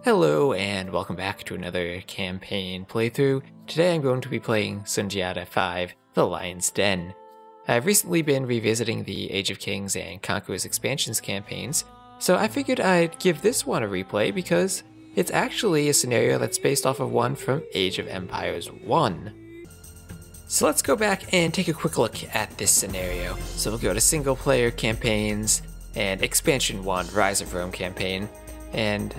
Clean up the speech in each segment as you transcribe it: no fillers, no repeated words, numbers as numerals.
Hello and welcome back to another campaign playthrough. Today I'm going to be playing Sundjata 5, The Lion's Den. I've recently been revisiting the Age of Kings and Conquerors expansions campaigns, so I figured I'd give this one a replay because it's actually a scenario that's based off of one from Age of Empires 1. So let's go back and take a quick look at this scenario. So we'll go to single player campaigns and expansion 1, Rise of Rome campaign, and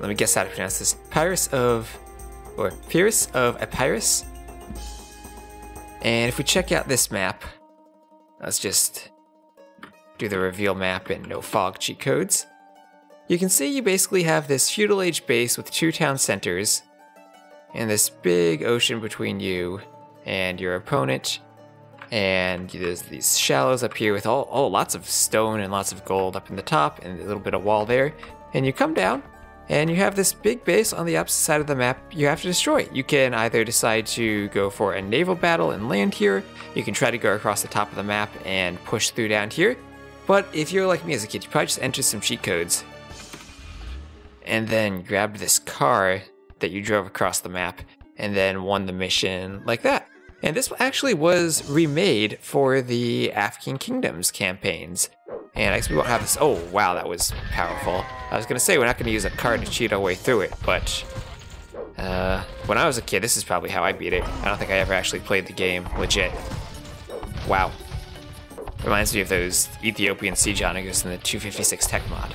let me guess how to pronounce this. Pyrrhus of Epirus. And if we check out this map, let's just do the reveal map and no fog cheat codes. You can see you basically have this feudal age base with two town centers and this big ocean between you and your opponent. And there's these shallows up here with lots of stone and lots of gold up in the top and a little bit of wall there. And you come down, and you have this big base on the opposite side of the map you have to destroy. You can either decide to go for a naval battle and land here, you can try to go across the top of the map and push through down here, but if you're like me as a kid, you probably just entered some cheat codes and then grabbed this car that you drove across the map and then won the mission like that. And this actually was remade for the African Kingdoms campaigns. And I guess we won't have this. Oh, wow, that was powerful. I was going to say we're not going to use a card to cheat our way through it, but when I was a kid, this is probably how I beat it. I don't think I ever actually played the game legit. Wow. Reminds me of those Ethiopian siege onagers in the 256 tech mod.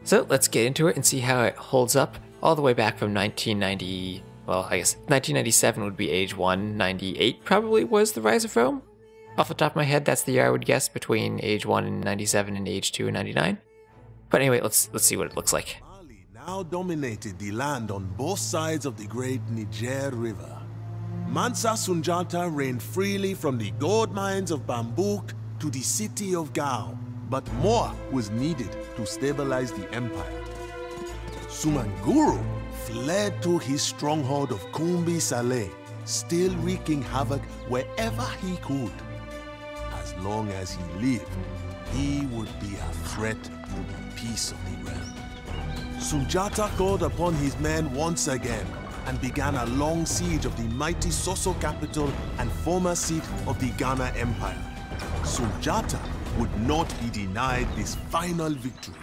So let's get into it and see how it holds up all the way back from 1990. Well, I guess 1997 would be Age 1, 98 probably was the Rise of Rome. Off the top of my head, that's the year I would guess between Age 1 and 97 and Age 2 and 99. But anyway, let's see what it looks like. Mali now dominated the land on both sides of the great Niger River. Mansa Sundjata reigned freely from the gold mines of Bambouk to the city of Gao, but more was needed to stabilize the empire. Sumanguru fled to his stronghold of Kumbi Saleh, still wreaking havoc wherever he could. As long as he lived, he would be a threat to the peace of the realm. Sundjata called upon his men once again and began a long siege of the mighty Soso capital and former seat of the Ghana Empire. Sundjata would not be denied this final victory.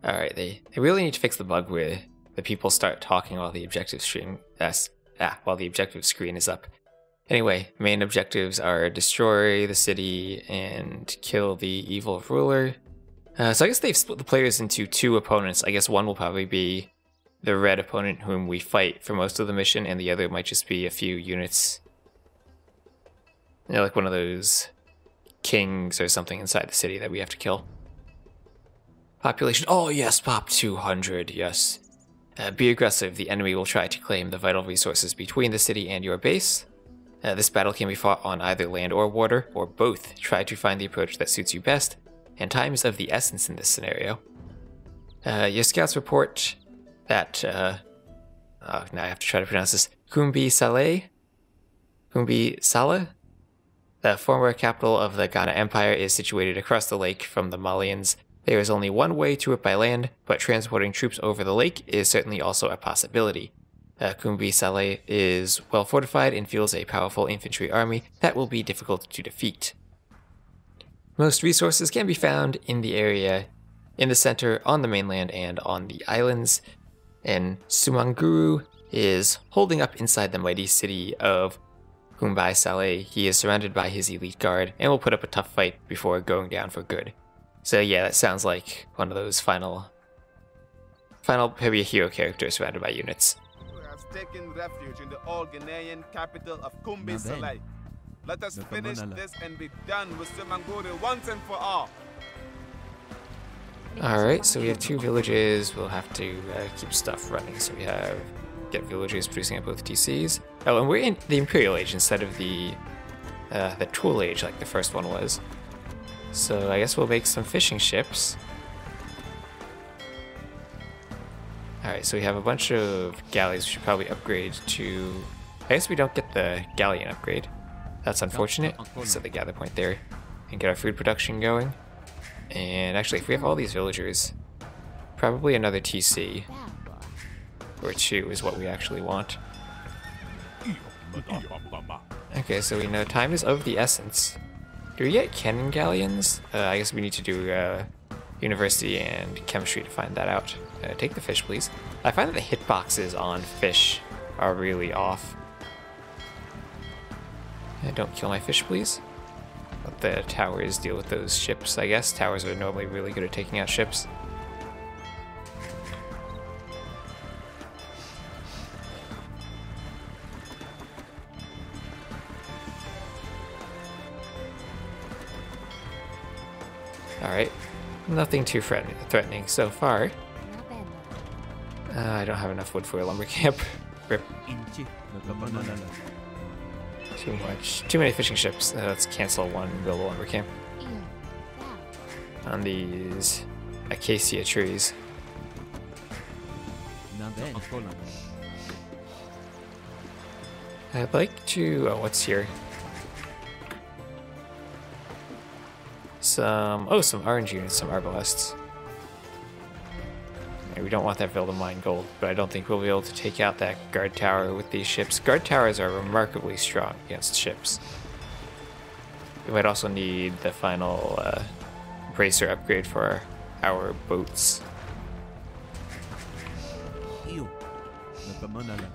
Alright, they really need to fix the bug where the people start talking while the objective screen is up. Anyway, main objectives are destroy the city and kill the evil ruler. So I guess they've split the players into two opponents. I guess one will probably be the red opponent whom we fight for most of the mission, and the other might just be a few units. You know, like one of those kings or something inside the city that we have to kill. Population, oh yes, pop 200, yes. Be aggressive, the enemy will try to claim the vital resources between the city and your base. This battle can be fought on either land or water, or both. Try to find the approach that suits you best, and time is of the essence in this scenario. Your scouts report that, now I have to try to pronounce this, Kumbi Saleh, the former capital of the Ghana Empire, is situated across the lake from the Malians. There is only one way to it by land, but transporting troops over the lake is certainly also a possibility. Kumbi Saleh is well fortified and fields a powerful infantry army that will be difficult to defeat. Most resources can be found in the area in the center, on the mainland, and on the islands. And Sumanguru is holding up inside the mighty city of Kumbi Saleh. He is surrounded by his elite guard and will put up a tough fight before going down for good. So yeah, that sounds like one of those final maybe a hero character surrounded by units. Who has taken refuge in the old Ghanaian capital of Kumbi Saleh. Let us finish this and be done with Sumanguru once and for all. Alright, so we have two villages. We'll have to keep stuff running. So we have get villagers producing at both TCs. Oh, and we're in the Imperial Age instead of the Tool Age like the first one was. So I guess we'll make some fishing ships. Alright, so we have a bunch of galleys we should probably upgrade to... I guess we don't get the galleon upgrade. That's unfortunate. So the gather point there and get our food production going. And actually, if we have all these villagers, probably another TC or 2 is what we actually want. Okay, so we know time is of the essence. Do we get cannon galleons? I guess we need to do university and chemistry to find that out. Take the fish, please. I find that the hitboxes on fish are really off. Don't kill my fish, please. Let the towers deal with those ships, I guess. Towers are normally really good at taking out ships. Alright, nothing too threatening so far. I don't have enough wood for a lumber camp. Rip. Too much. Too many fishing ships. Let's cancel one and build a lumber camp. On these acacia trees. I'd like to... oh, what's here? Some orange units, some arbalests. We don't want that field to mine gold, but I don't think we'll be able to take out that guard tower with these ships. Guard towers are remarkably strong against ships. We might also need the final bracer upgrade for our boats.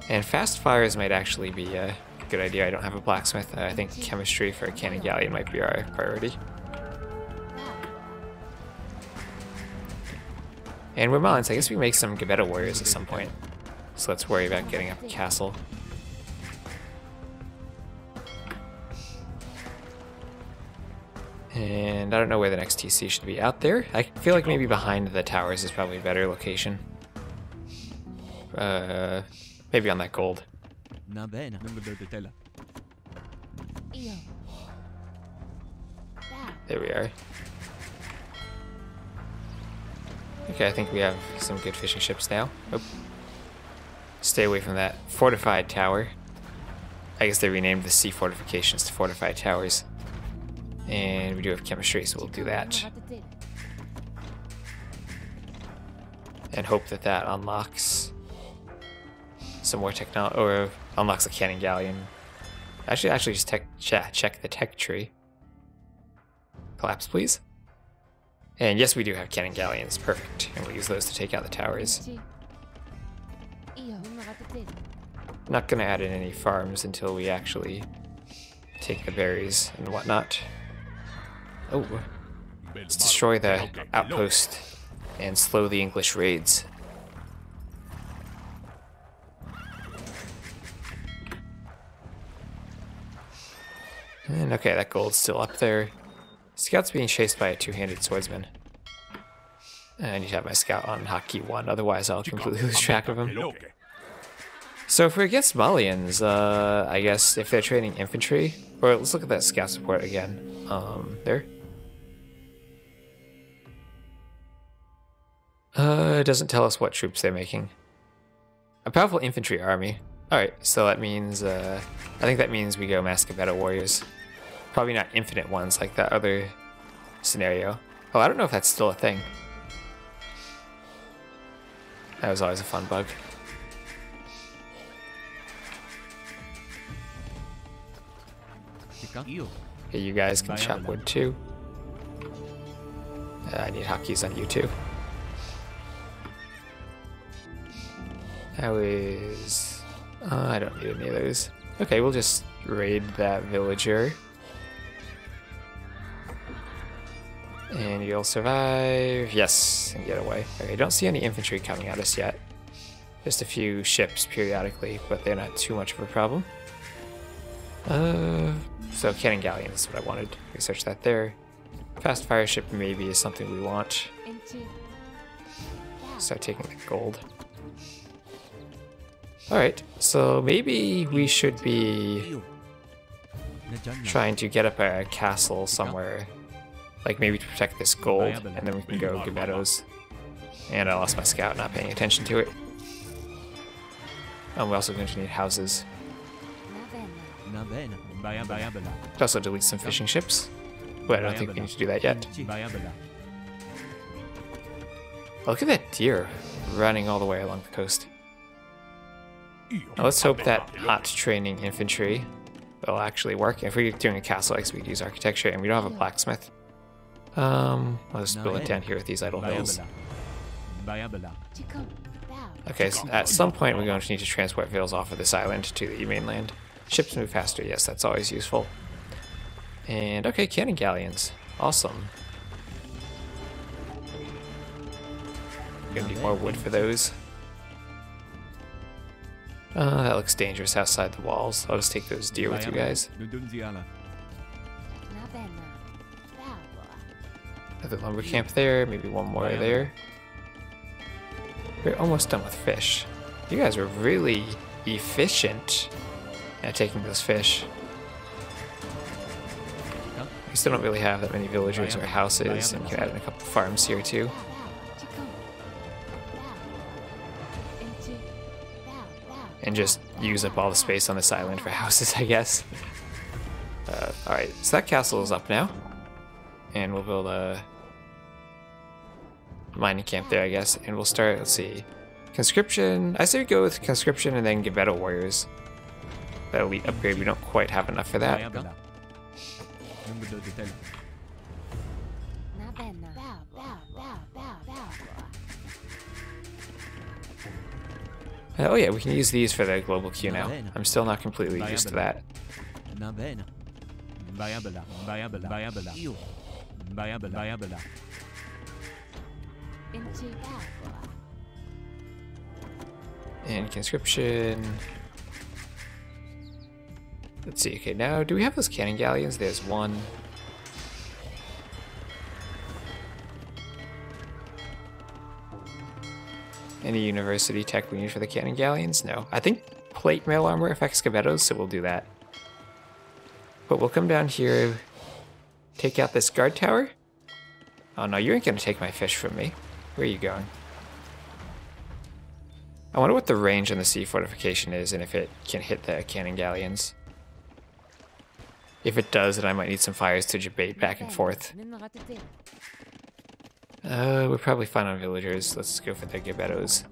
And fast fires might actually be a good idea. I don't have a blacksmith. I think chemistry for a cannon galleon might be our priority. And we're Malins. I guess we make some Gebeta warriors at some point. So let's worry about getting up a castle. And I don't know where the next TC should be. Out there? I feel like maybe behind the towers is probably a better location. Maybe on that gold. There we are. Okay, I think we have some good fishing ships now. Oh. Stay away from that fortified tower. I guess they renamed the sea fortifications to fortified towers. And we do have chemistry, so we'll do that. And hope that that unlocks some more technology, or unlocks a cannon galleon. Actually just check the tech tree. Collapse, please. And yes, we do have cannon galleons. Perfect. And we'll use those to take out the towers. Not going to add in any farms until we actually take the berries and whatnot. Oh, let's destroy the outpost and slow the English raids. And okay, that gold's still up there. Scout's being chased by a two-handed swordsman. I need to have my scout on hotkey 1, otherwise I'll completely lose track of him. So if we're against Malians, I guess if they're training infantry, or let's look at that scout support again. There. It doesn't tell us what troops they're making. A powerful infantry army. Alright, so that means, I think that means we go mass Gebeta warriors. Probably not infinite ones like that other scenario. Oh, I don't know if that's still a thing. That was always a fun bug. Okay, you guys can chop wood too. I need hotkeys on you too. How is... I don't need any of those. Okay, we'll just raid that villager. And you'll survive. Yes, and get away. Okay, don't see any infantry coming at us yet. Just a few ships periodically, but they're not too much of a problem. So cannon galleon is what I wanted. Research that there. Fast fire ship maybe is something we want. Start taking the gold. Alright, so maybe we should be trying to get up a castle somewhere. Like maybe to protect this gold, and then we can go Gebetos. And I lost my scout, not paying attention to it. We're also going to need houses. Also delete some fishing ships. But I don't think we need to do that yet. Look at that deer running all the way along the coast. Now let's hope that not training infantry will actually work. If we're doing a castle, I guess we could use architecture, and we don't have a blacksmith. Let's build it down here with these idle hills. Okay, so at some point we're going to need to transport vils off of this island to the mainland. Ships move faster, yes, that's always useful. And okay, cannon galleons. Awesome. Gonna need more wood for those. That looks dangerous outside the walls. I'll just take those deer with you guys. Another lumber camp there, maybe one more there. We're almost done with fish. You guys are really efficient at taking those fish. We still don't really have that many villagers or houses, and we can add in a couple farms here too. And just use up all the space on this island for houses, I guess. Alright, so that castle is up now. And we'll build a mining camp there, I guess. And we'll start, let's see, conscription. I say we go with conscription and then Gebeto warriors. That elite upgrade, we don't quite have enough for that. Oh yeah, we can use these for the global queue now. I'm still not completely used to that. And conscription. Let's see, okay, now do we have those cannon galleons? There's one. Any university tech we need for the cannon galleons? No. I think plate mail armor affects Gebetos, so we'll do that. But we'll come down here, take out this guard tower. Oh no, you ain't gonna take my fish from me. Where are you going? I wonder what the range on the sea fortification is and if it can hit the cannon galleons. If it does, then I might need some fires to debate back and forth. We're probably fine on villagers. Let's go for the Gebetos.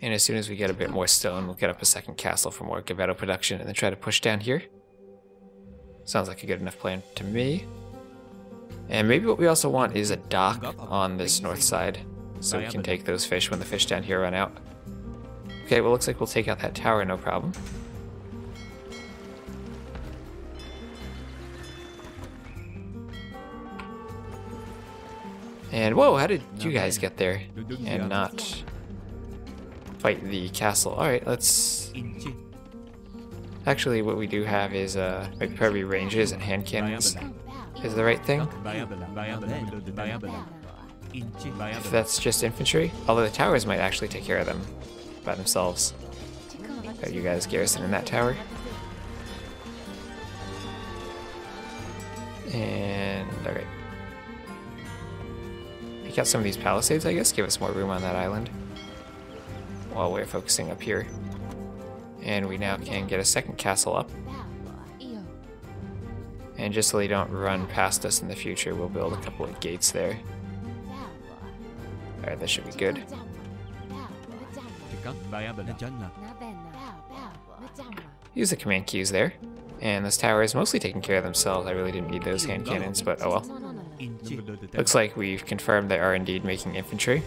And as soon as we get a bit more stone, we'll get up a second castle for more Gebeto production and then try to push down here. Sounds like a good enough plan to me. And maybe what we also want is a dock on this north side, so we can take those fish when the fish down here run out. Okay, well looks like we'll take out that tower, no problem. And whoa, how did you guys get there and not fight the castle? Alright, let's... Actually, what we do have is maybe probably ranges and hand cannons is the right thing. If that's just infantry, although the towers might actually take care of them by themselves. Got you guys garrison in that tower. And, alright. Pick out some of these palisades, I guess, give us more room on that island. While we're focusing up here. And we now can get a second castle up. And just so they don't run past us in the future, we'll build a couple of gates there. Alright, that should be good. Use the command keys there. And this tower is mostly taking care of themselves. I really didn't need those hand cannons, but oh well. Looks like we've confirmed they are indeed making infantry.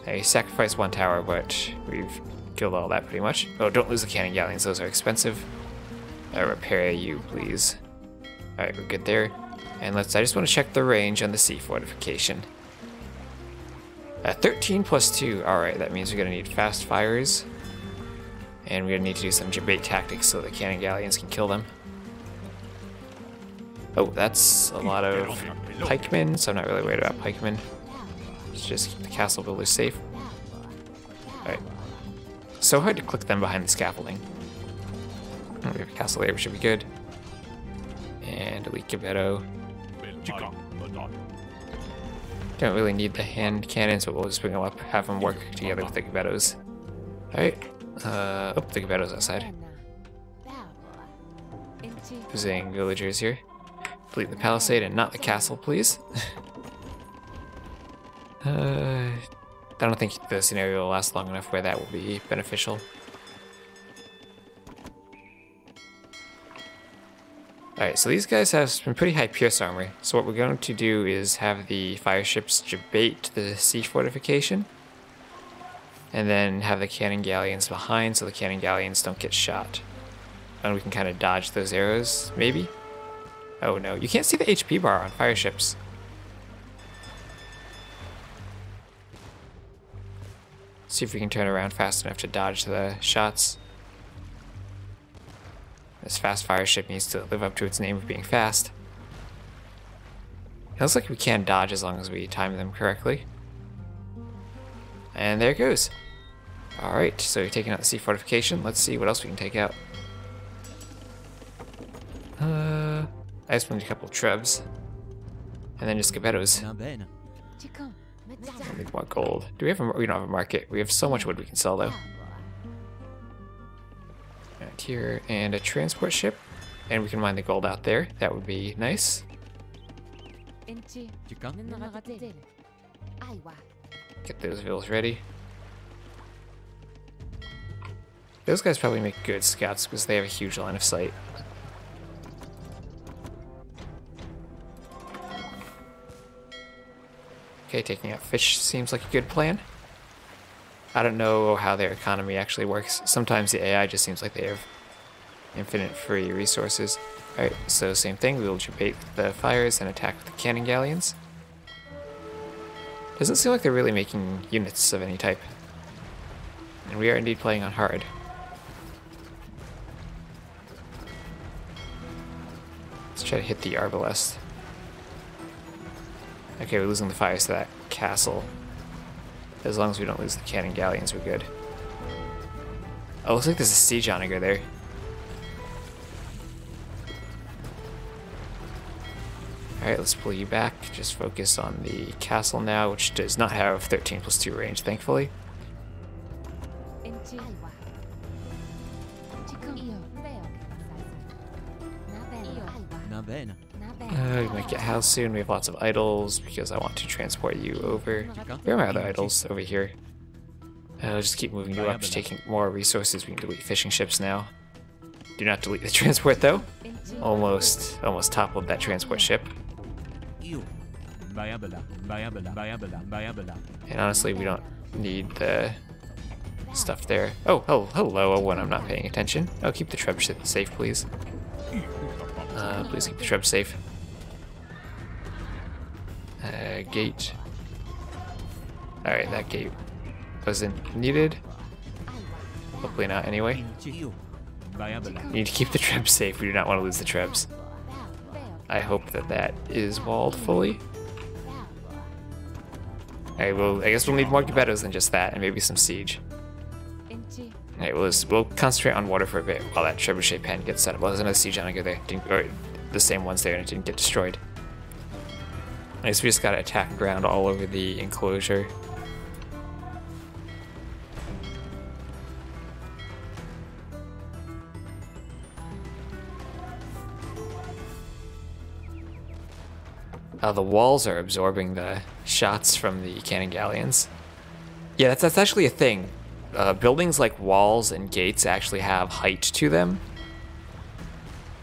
They sacrificed one tower, but we've killed all that pretty much. Oh, don't lose the cannon galleons, those are expensive. Repair you, please. Alright, we're good there. And I just want to check the range on the sea fortification. 13 plus 2, alright, that means we're going to need fast fires. And we're going to need to do some debate tactics so the cannon galleons can kill them. Oh, that's a lot of pikemen, so I'm not really worried about pikemen. Let's just keep the castle builders safe. Alright. So hard to click them behind the scaffolding. We have a castle there, which should be good. And elite Gebeto. Don't really need the hand cannons, but we'll just bring them up, have them work together with the Gebetos. Alright. The Gebeto's outside. losing villagers here. Delete the palisade and not the castle, please. I don't think the scenario will last long enough where that will be beneficial. Alright, so these guys have some pretty high pierce armor. So what we're going to do is have the fire ships debate the siege fortification. And then have the cannon galleons behind so the cannon galleons don't get shot. And we can kind of dodge those arrows, maybe? Oh no, you can't see the HP bar on fire ships. See if we can turn around fast enough to dodge the shots. This fast fire ship needs to live up to its name of being fast. It looks like we can dodge as long as we time them correctly. And there it goes. Alright, so we're taking out the sea fortification. Let's see what else we can take out. I just need a couple of trebs. And then just Gebettos. I need more gold. Do we have we don't have a market. We have so much wood we can sell though. Right here, and a transport ship. And we can mine the gold out there. That would be nice. Get those villas ready. Those guys probably make good scouts because they have a huge line of sight. Okay, taking out fish seems like a good plan. I don't know how their economy actually works. Sometimes the AI just seems like they have infinite free resources. Alright, so same thing. We will debate the fires and attack with the cannon galleons. Doesn't seem like they're really making units of any type. And we are indeed playing on hard. Let's try to hit the arbalest. Okay, we're losing the fires to that castle. As long as we don't lose the cannon galleons, we're good. Oh, looks like there's a siege onager there. Alright, let's pull you back. Just focus on the castle now, which does not have 13+2 range, thankfully. We might get housed soon. We have lots of idols because I want to transport you over. Where are my other idols? Over here. I'll just keep moving you up, just taking more resources. We can delete fishing ships now. Do not delete the transport though. Almost toppled that transport ship. And honestly, we don't need the stuff there. Oh, hello, when I'm not paying attention. Oh, keep the treb safe, please. Please keep the treb safe. Gate. Alright, that gate wasn't needed. Hopefully not anyway. You need to keep the trebs safe. We do not want to lose the trebs. I hope that that is walled fully. Alright, well, I guess we'll need more Gebettos than just that, and maybe some siege. Alright, we'll concentrate on water for a bit while that trebuchet pen gets set up. Well, there's another siege onager there. Or the same ones there, and it didn't get destroyed. I guess we just gotta attack ground all over the enclosure. The walls are absorbing the shots from the cannon galleons. Yeah, that's actually a thing. Buildings like walls and gates actually have height to them.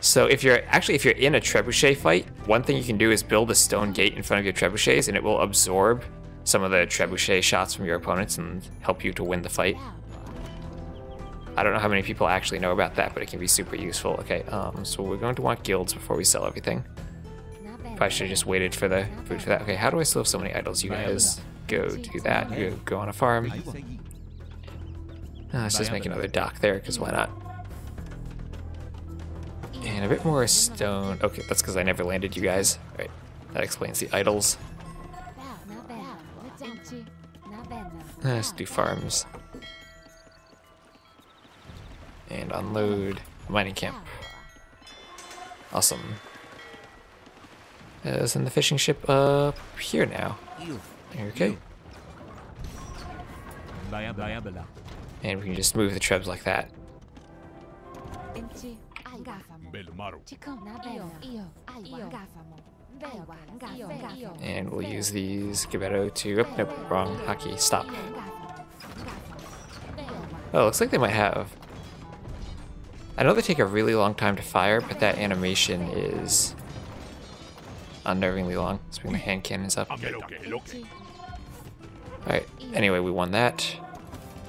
So if you're in a trebuchet fight, one thing you can do is build a stone gate in front of your trebuchets and it will absorb some of the trebuchet shots from your opponents and help you to win the fight. I don't know how many people actually know about that, but it can be super useful. Okay, so we're going to want guilds before we sell everything. Probably should have just waited for the food for that. Okay, how do I still have so many idols? You guys go do that. You go on a farm. Let's just make another dock there, because why not? And a bit more stone. Okay, that's because I never landed you guys. Right, that explains the idols. Let's do farms. And unload mining camp. Awesome. Send the fishing ship up here now. Okay. And we can just move the trebs like that. And we'll use these Gebetto to... Oh, nope, wrong. Hockey, stop. Oh, looks like they might have... I know they take a really long time to fire, but that animation is unnervingly long. Let's bring my hand cannons up. Alright, anyway, we won that.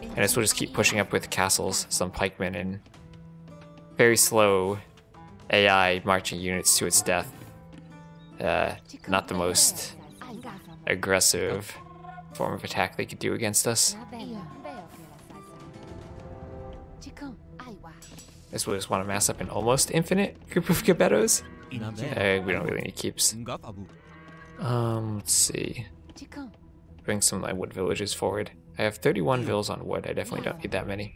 And I guess we'll just keep pushing up with castles, some pikemen, and very slow AI marching units to its death. Not the most aggressive form of attack they could do against us. I guess we'll just want to mass up an almost infinite group of Gebettos. We don't really need keeps. Let's see. Bring some of my wood villagers forward. I have 31 villas on wood. I definitely don't need that many.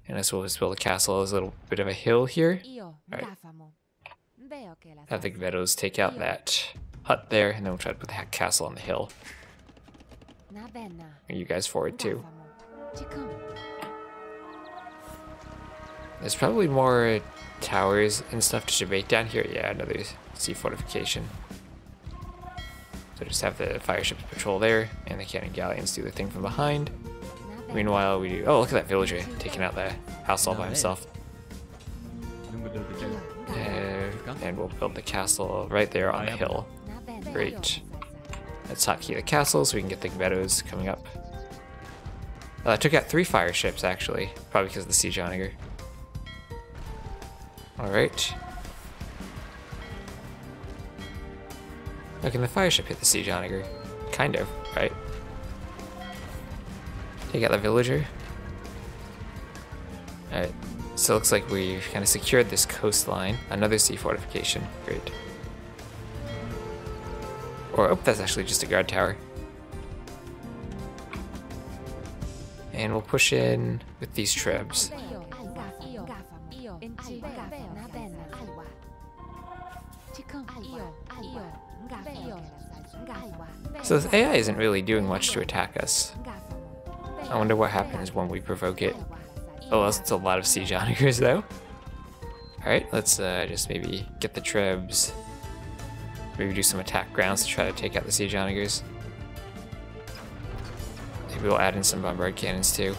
And as we'll just build a castle. There's a little bit of a hill here. Alright. Have the Gebettos take out that hut there, and then we'll try to put the castle on the hill. Bring you guys forward too. There's probably more towers and stuff to debate down here. Yeah, another sea fortification. So just have the fire ships patrol there, and the cannon galleons do the thing from behind. Meanwhile, we do... Oh, look at that villager taking out the house all by himself. And we'll build the castle right there on the hill. Great. Let's hotkey the castle so we can get the Gebettos coming up. I took out 3 fire ships, actually. Probably because of the siege onager. Alright. Oh, can the fire ship hit the siege onager? Kind of, right? Take out the villager. Alright. So it looks like we've kind of secured this coastline. Another sea fortification. Great. Or, oh, that's actually just a guard tower. And we'll push in with these trebs. So this AI isn't really doing much to attack us. I wonder what happens when we provoke it. Oh, that's a lot of siege onagers though. Alright, let's just maybe get the trebs. Maybe do some attack grounds to try to take out the siege onagers. Maybe we'll add in some bombard cannons too.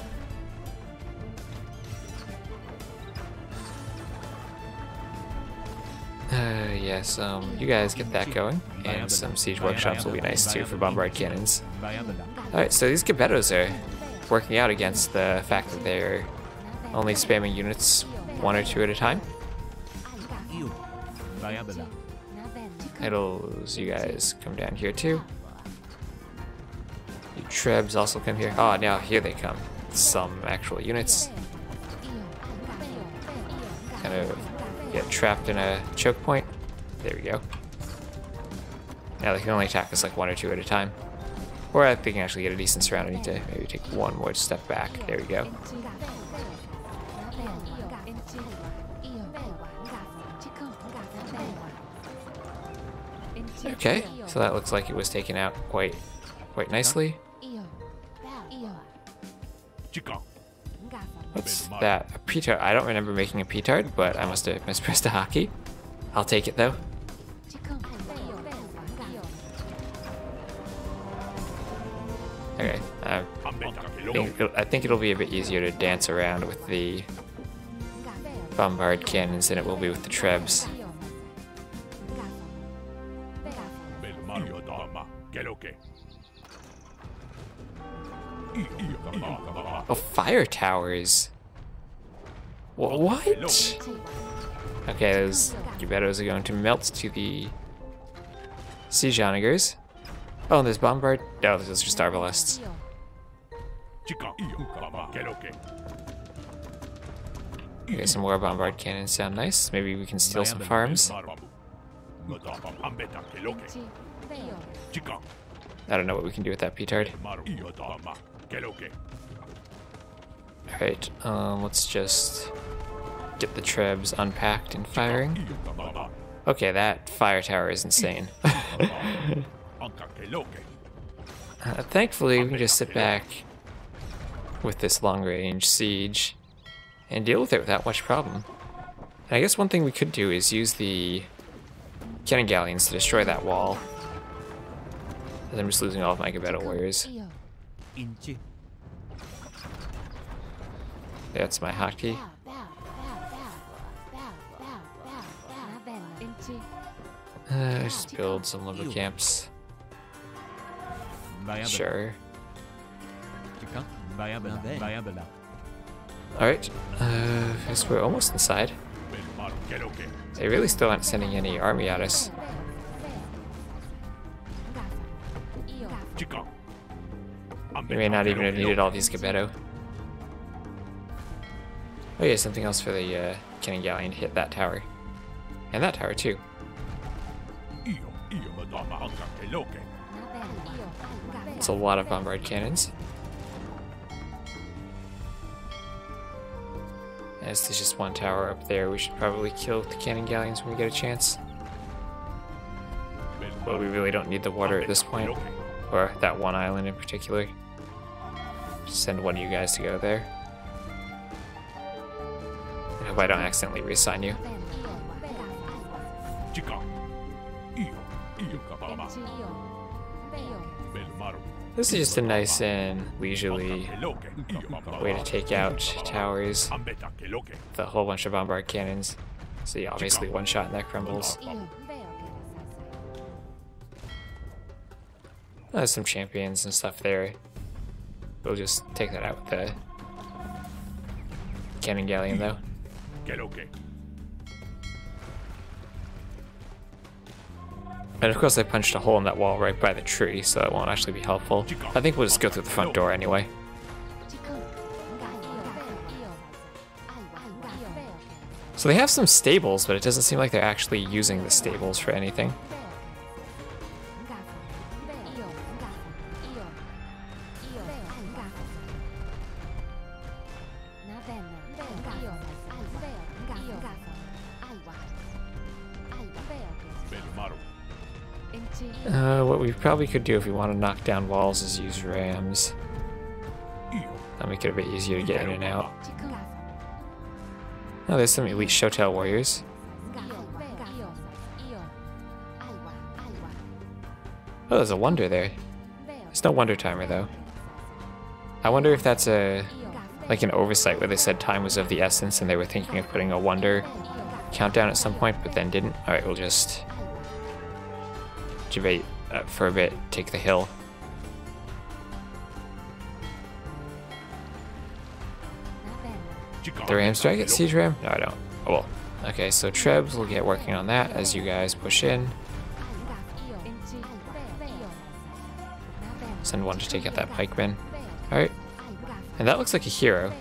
Yes, you guys get that going, and some siege workshops will be nice too for bombard cannons. Alright, so these Gebettos are working out against the fact that they're only spamming units 1 or 2 at a time. Idols, you guys come down here too. You trebs also come here. Oh, now here they come. Some actual units. Kind of get trapped in a choke point. There we go. Now they can only attack us like 1 or 2 at a time. Or I think they can actually get a decent surround. I need to maybe take 1 more step back. There we go. Okay, so that looks like it was taken out quite nicely. What's that? A petard? I don't remember making a petard, but I must have mispressed a hockey. I'll take it though. Okay, I think it'll be a bit easier to dance around with the bombard cannons than it will be with the trebs. Oh, fire towers. What? Okay, those Gebettos are going to melt to the siege onagers. Oh, and there's bombard. No, those are just arbalists. Okay, some more bombard cannons sound nice. Maybe we can steal some farms. I don't know what we can do with that petard. Alright, let's just get the trebs unpacked and firing. Okay, that fire tower is insane. Thankfully, we can just sit back with this long-range siege and deal with it without much problem. And I guess one thing we could do is use the cannon galleons to destroy that wall. And I'm just losing all of my Gebetto warriors. That's my hotkey. Just build some lumber camps. Sure. Alright, I guess we're almost inside. They really still aren't sending any army at us. We may not even have needed all these Gebetto. Oh yeah, something else for the cannon galleon to hit that tower. And that tower too. It's a lot of bombard cannons. As there's just one tower up there, we should probably kill the cannon galleons when we get a chance. But we really don't need the water at this point. Or that one island in particular. Just send one of you guys to go there. I hope I don't accidentally reassign you. This is just a nice and leisurely way to take out towers with a whole bunch of bombard cannons. So yeah, obviously one shot and that crumbles. There's some champions and stuff there. We'll just take that out with the cannon galleon though. And of course I punched a hole in that wall right by the tree, so that won't actually be helpful. I think we'll just go through the front door anyway. So they have some stables, but it doesn't seem like they're actually using the stables for anything. What we probably could do if we want to knock down walls is use rams. That'll make it a bit easier to get in and out. Oh, there's some elite Shotel warriors. Oh, there's a wonder there. There's no wonder timer though. I wonder if that's like an oversight where they said time was of the essence and they were thinking of putting a wonder countdown at some point, but then didn't. Alright, we'll just debate for a bit, take the hill. The rams, do I get siege ram? No, I don't. Oh well. Okay, so Trebs will get working on that as you guys push in. Send one to take out that pikeman. Alright. And that looks like a hero.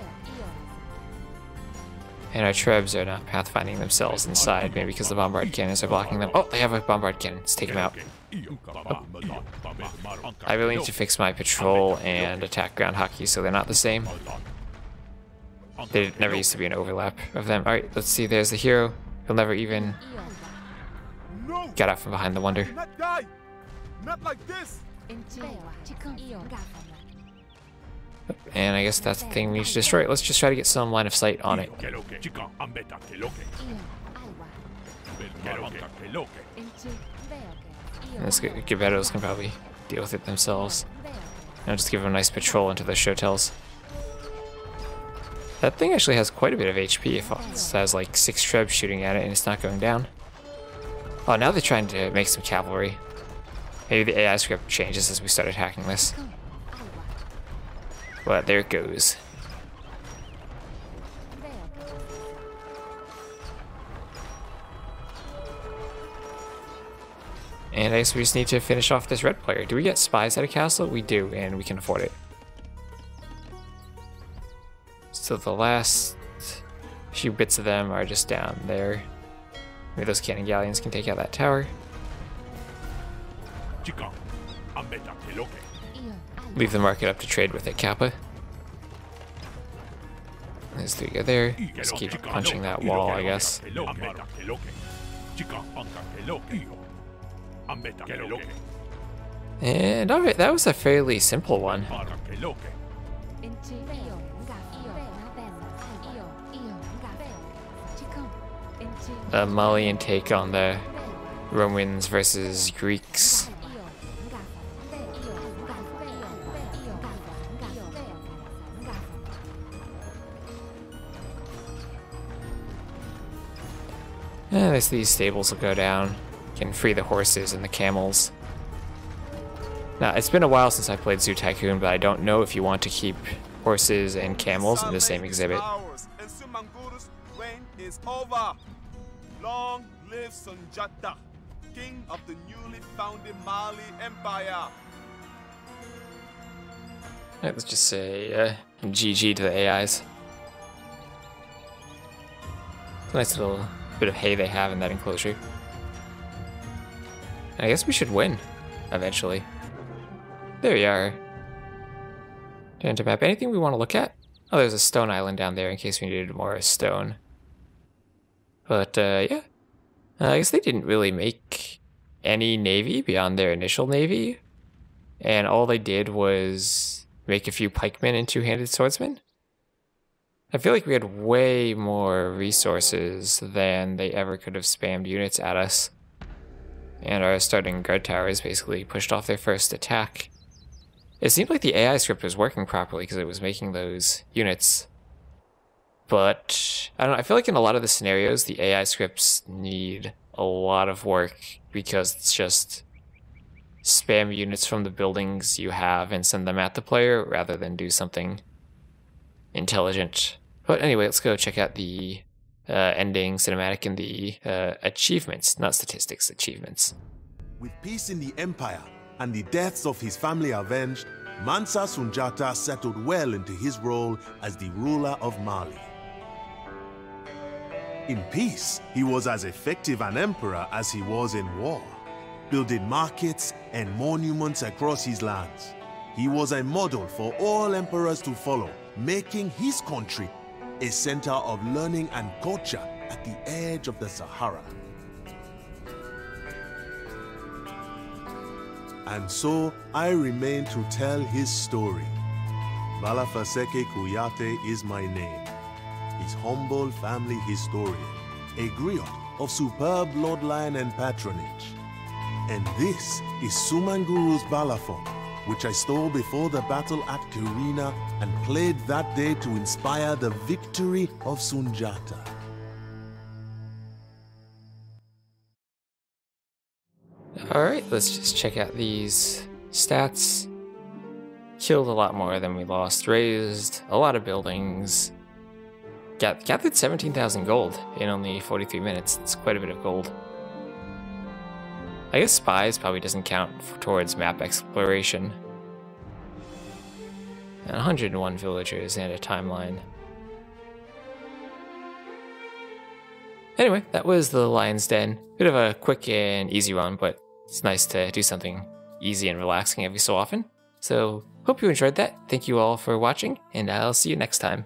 And our Trebs are not pathfinding themselves inside, maybe because the bombard cannons are blocking them. Oh, they have a bombard cannon. Let's take him out. Oh. I really need to fix my patrol and attack ground hockey so they're not the same. There never used to be an overlap of them. Alright, let's see. There's the hero. He'll never even get out from behind the wonder. Not die! Not like this! And I guess that's the thing we need to destroy. Let's just try to get some line of sight on it. And this Gebettos can probably deal with it themselves. And I'll just give them a nice patrol into the Shotels. That thing actually has quite a bit of HP if it has like 6 Trebs shooting at it and it's not going down. Oh, now they're trying to make some cavalry. Maybe the AI script changes as we start attacking this. But there it goes. And I guess we just need to finish off this red player. Do we get spies at a castle? We do, and we can afford it. So the last few bits of them are just down there. Maybe those cannon galleons can take out that tower. Leave the market up to trade with it, Kappa. There's 3 go there. Just keep punching that wall, I guess. And alright, that was a fairly simple one. Malian take on the Romans versus Greeks. These stables will go down. You can free the horses and the camels. Now, it's been a while since I played Zoo Tycoon, but I don't know if you want to keep horses and camels in the same exhibit. And Sumanguru's reign is over. Long live Sundjata, king of the newly founded Mali Empire. Let's just say GG to the AIs. It's a nice little bit of hay they have in that enclosure. I guess we should win eventually. There we are. Turn to map. Anything we want to look at? Oh, there's a stone island down there in case we needed more stone. But yeah. I guess they didn't really make any navy beyond their initial navy. And all they did was make a few pikemen and two-handed swordsmen. I feel like we had way more resources than they ever could have spammed units at us. And our starting guard towers basically pushed off their first attack. It seemed like the AI script was working properly because it was making those units. But, I don't know, I feel like in a lot of the scenarios, the AI scripts need a lot of work because it's just spam units from the buildings you have and send them at the player rather than do something intelligent. But anyway, let's go check out the ending cinematic and the achievements, not statistics, achievements. With peace in the empire and the deaths of his family avenged, Mansa Sundjata settled well into his role as the ruler of Mali. In peace, he was as effective an emperor as he was in war, building markets and monuments across his lands. He was a model for all emperors to follow, making his country a center of learning and culture at the edge of the Sahara. And so I remain to tell his story. Balafaseke Kuyate is my name, his humble family historian, a griot of superb bloodline and patronage. And this is Sumanguru's balafon, which I stole before the battle at Kirina and played that day to inspire the victory of Sundjata. Alright, let's just check out these stats. Killed a lot more than we lost, raised a lot of buildings, gathered 17,000 gold in only 43 minutes. It's quite a bit of gold. I guess spies probably doesn't count towards map exploration. And 101 villagers and a timeline. Anyway, that was the Lion's Den. Bit of a quick and easy run, but it's nice to do something easy and relaxing every so often. So, hope you enjoyed that. Thank you all for watching, and I'll see you next time.